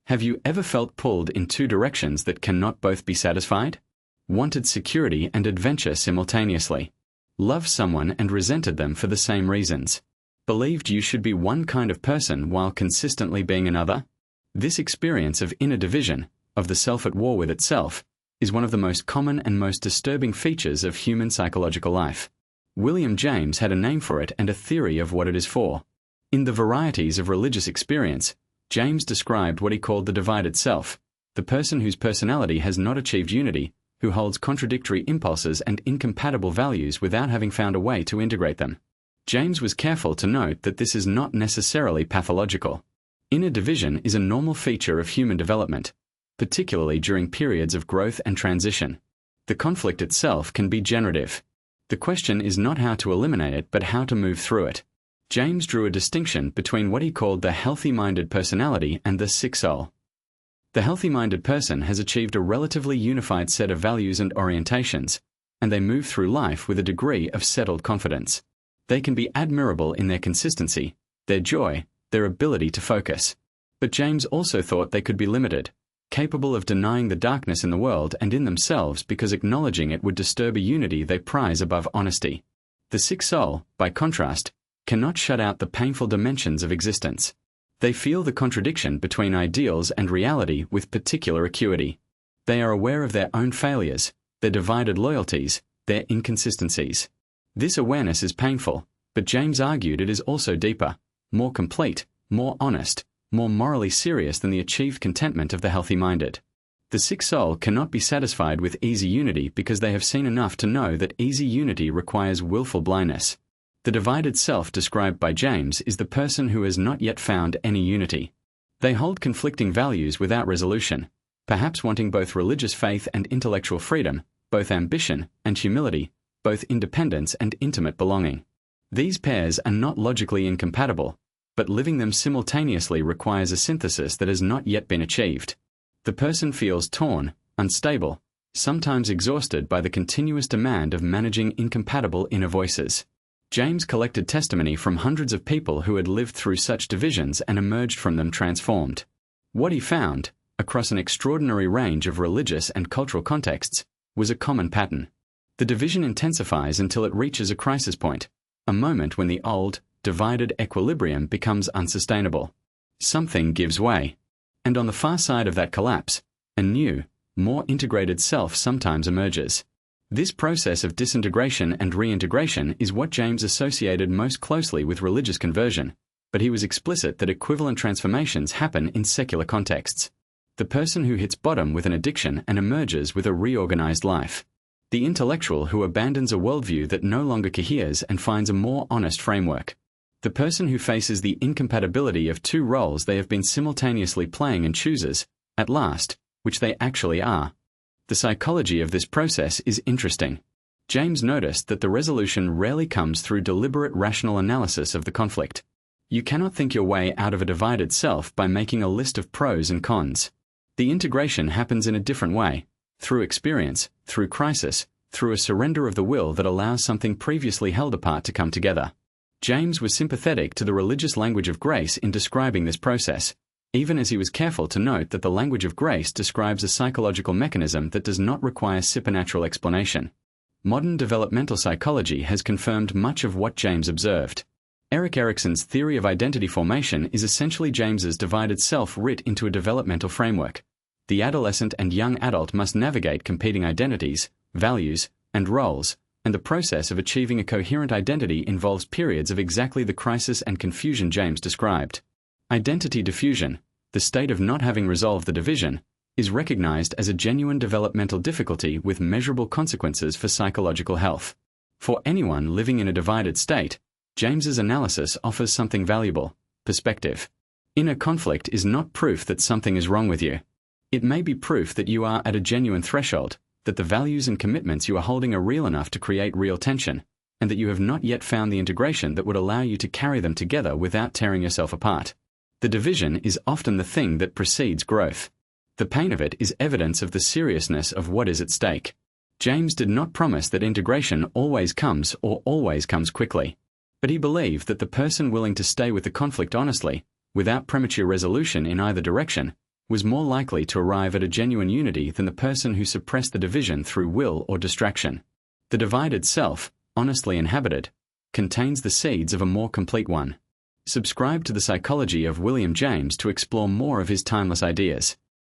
Have you ever felt pulled in two directions that cannot both be satisfied? Wanted security and adventure simultaneously? Loved someone and resented them for the same reasons? Believed you should be one kind of person while consistently being another? This experience of inner division, of the self at war with itself, is one of the most common and most disturbing features of human psychological life. William James had a name for it and a theory of what it is for. In The Varieties of Religious Experience, James described what he called the divided self, the person whose personality has not achieved unity, who holds contradictory impulses and incompatible values without having found a way to integrate them. James was careful to note that this is not necessarily pathological. Inner division is a normal feature of human development, particularly during periods of growth and transition. The conflict itself can be generative. The question is not how to eliminate it but how to move through it. James drew a distinction between what he called the healthy-minded personality and the sick soul. The healthy-minded person has achieved a relatively unified set of values and orientations, and they move through life with a degree of settled confidence. They can be admirable in their consistency, their joy, their ability to focus. But James also thought they could be limited, capable of denying the darkness in the world and in themselves because acknowledging it would disturb a unity they prize above honesty. The sick soul, by contrast, cannot shut out the painful dimensions of existence. They feel the contradiction between ideals and reality with particular acuity. They are aware of their own failures, their divided loyalties, their inconsistencies. This awareness is painful, but James argued it is also deeper, more complete, more honest, more morally serious than the achieved contentment of the healthy-minded. The sick soul cannot be satisfied with easy unity because they have seen enough to know that easy unity requires willful blindness. The divided self described by James is the person who has not yet found any unity. They hold conflicting values without resolution, perhaps wanting both religious faith and intellectual freedom, both ambition and humility, both independence and intimate belonging. These pairs are not logically incompatible, but living them simultaneously requires a synthesis that has not yet been achieved. The person feels torn, unstable, sometimes exhausted by the continuous demand of managing incompatible inner voices. James collected testimony from hundreds of people who had lived through such divisions and emerged from them transformed. What he found, across an extraordinary range of religious and cultural contexts, was a common pattern. The division intensifies until it reaches a crisis point, a moment when the old, divided equilibrium becomes unsustainable. Something gives way. And on the far side of that collapse, a new, more integrated self sometimes emerges. This process of disintegration and reintegration is what James associated most closely with religious conversion, but he was explicit that equivalent transformations happen in secular contexts. The person who hits bottom with an addiction and emerges with a reorganized life. The intellectual who abandons a worldview that no longer coheres and finds a more honest framework. The person who faces the incompatibility of two roles they have been simultaneously playing and chooses, at last, which they actually are. The psychology of this process is interesting. James noticed that the resolution rarely comes through deliberate rational analysis of the conflict. You cannot think your way out of a divided self by making a list of pros and cons. The integration happens in a different way, through experience, through crisis, through a surrender of the will that allows something previously held apart to come together. James was sympathetic to the religious language of grace in describing this process, even as he was careful to note that the language of grace describes a psychological mechanism that does not require supernatural explanation. Modern developmental psychology has confirmed much of what James observed. Erik Erikson's theory of identity formation is essentially James's divided self writ into a developmental framework. The adolescent and young adult must navigate competing identities, values, and roles, and the process of achieving a coherent identity involves periods of exactly the crisis and confusion James described. Identity diffusion, the state of not having resolved the division, is recognized as a genuine developmental difficulty with measurable consequences for psychological health. For anyone living in a divided state, James's analysis offers something valuable: perspective. Inner conflict is not proof that something is wrong with you. It may be proof that you are at a genuine threshold, that the values and commitments you are holding are real enough to create real tension, and that you have not yet found the integration that would allow you to carry them together without tearing yourself apart. The division is often the thing that precedes growth. The pain of it is evidence of the seriousness of what is at stake. James did not promise that integration always comes or always comes quickly, but he believed that the person willing to stay with the conflict honestly, without premature resolution in either direction, was more likely to arrive at a genuine unity than the person who suppressed the division through will or distraction. The divided self, honestly inhabited, contains the seeds of a more complete one. Subscribe to The Psychology of William James to explore more of his timeless ideas.